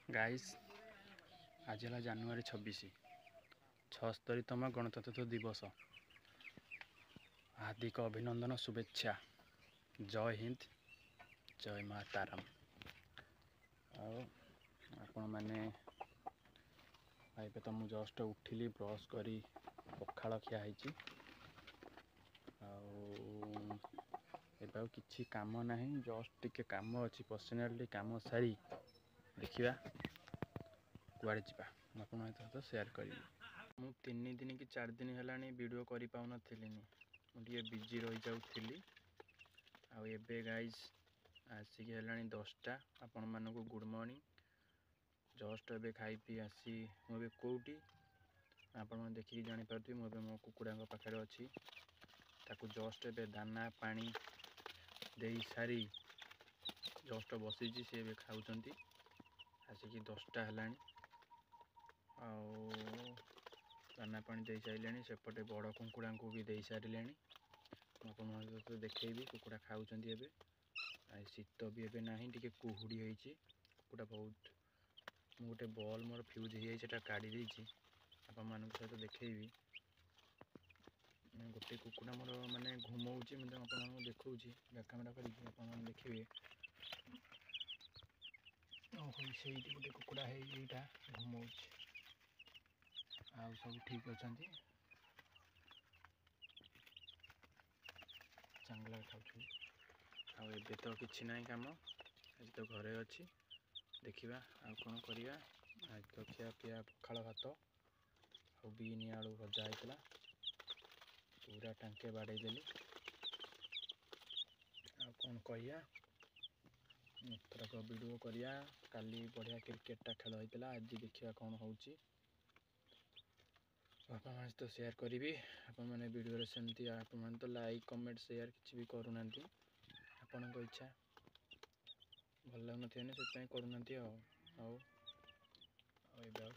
Guys आज है जनवरी 26 76तम गणतंत्र दिवस। हार्दिक अभिनंदन शुभेच्छा। जय हिंद जय माताराम। आपण मैंने तो मुझे जस्ट उठिली ब्रश करी पखाड़ खिया किसी काम ना जस्ट टिके काम अच्छी पर्सनाली काम सारी देखा कुआड़े जा तो शेयर करी। मु 3 दिन कि 4 दिन है वीडियो कर पाऊन मुझे बिजी रही जाऊली। आबे गाइज आसिक है 10टा। आपण मानक गुड मॉर्निंग। जस्ट ए खाई पी आसी मुझे कौटी आप देखिए जापर मुझे मो कुकुड़ा पाखे अच्छी जस्ट ए दाना पानी दे सारी जस्ट बसी सी ए खाऊँ। आसिक 10टा है दाना पानी दे सारे सेपटे बड़ कुकुड़ा को भी दे सारे। आप देखी कुकुड़ा खाऊँ। शीत भी एबे ना टे कुहुड़ी होती कुकुड़ा बहुत गोटे बॉल मोर फ्यूज हो जाए काढ़ी देती आप सहित देखी। गोटे कुकुड़ा मोर माने घुमाऊँगी मुझे देखा कैमेरा कर देखिए। से गोटे कुकुड़ा है घुमाऊँ आ सब ठीक अच्छा चांगला खाऊ। एबे तो किसी ना कम आज तो घरे अच्छी देखा आ कौन करवा। आज तो खिया पिया पखाड़ भात और बीन आलू भजा होता पूरा टांके बाड़ेदेली। आ कौन कह थरक वीडियो करिया। काली बढ़िया क्रिकेटा खेल होता आज देखा कौन हो बापा माँ तो शेयर करी। आप वीडियो सेमती आप तो लाइक कमेंट शेयर किसी भी करूना आपण इच्छा भल लगन से करूना।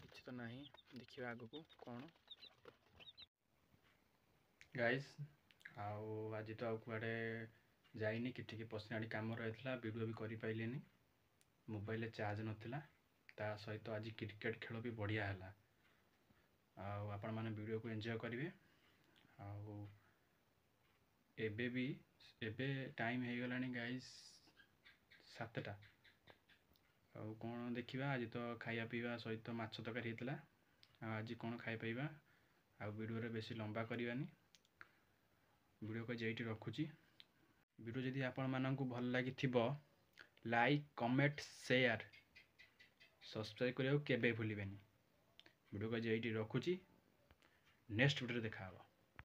किसी तो ना देखा आग को कौन गाइस। आज तो आड़े जाइनी कि पर्सनाली कम रही है वीडियो भी कर पारे। मोबाइल चार्ज नाला ता सहित आज क्रिकेट खेल भी बढ़िया है। आपण मैंने वीडियो को एंजॉय करेंगे। एबे भी एबे टाइम हो गला गाइस 7टा। कौन देखा आज तो खाया पीवा सहित माछ तरकारी होता। आज कौन खाई पाइबा आ वीडियो बेसी लंबा करवानी। वीडियो को जेटी रखुची। वीडियो जदि आपण मानकु भल लगी लाइक कमेंट शेयर सब्सक्राइब करने केबे भूलिबेनी। वीडियो को जेटी रखुची। नेक्स्ट वीडियो देखा।